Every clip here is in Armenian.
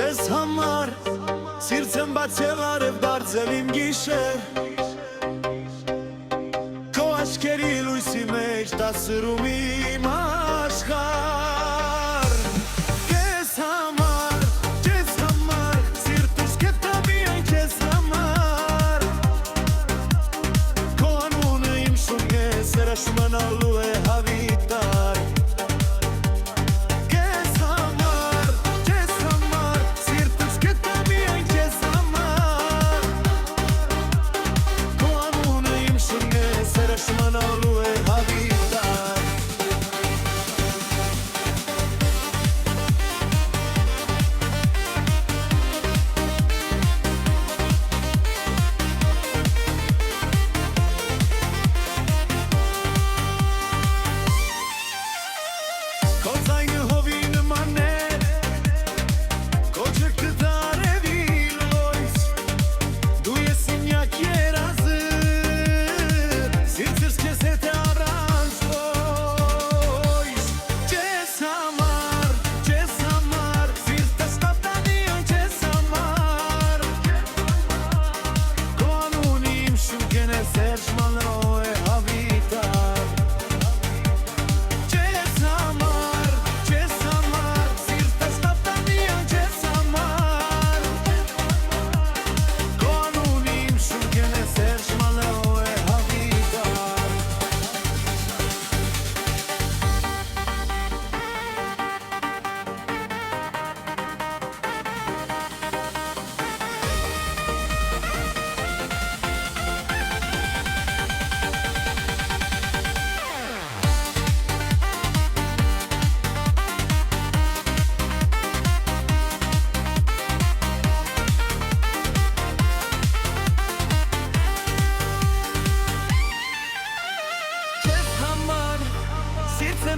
Քեզ համար սիրտ եմ բացել արև դարձել իմ գիշեր Քո աչքերի լույսի մեջ տասրում իմ աշխարհ Քեզ համար սիրտս կտա միայն քեզ համար Քո անունը իմ շունչ է սերաշ մնալու է հավիտար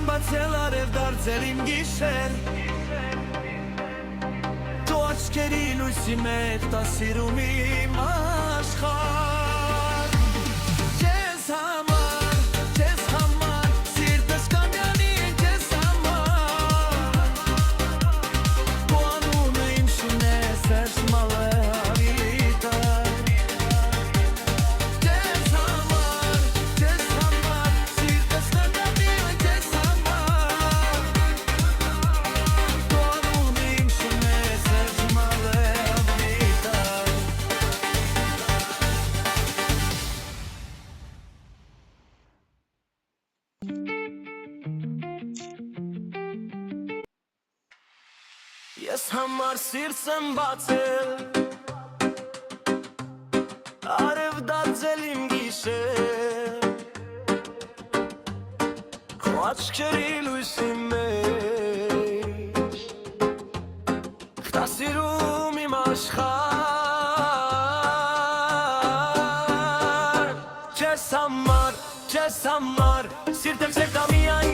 Բացել արև դարձել իմ գիշեր Քո աչքերի լույսի մեջ տասիրում իմ աշխարհ Քեզ համար սիրտս կամյանի քեզ համար Քո անունը իմ շունչ է սերժ մալե հավիտար Ես համար սիրտ եմ բացել Արև դարձել իմ գիշեր Քո աչքերի լույսի մեջ Կտասիրում իմ աշխարհ Քեզ համար սիրտ եմ ցեկտա միայն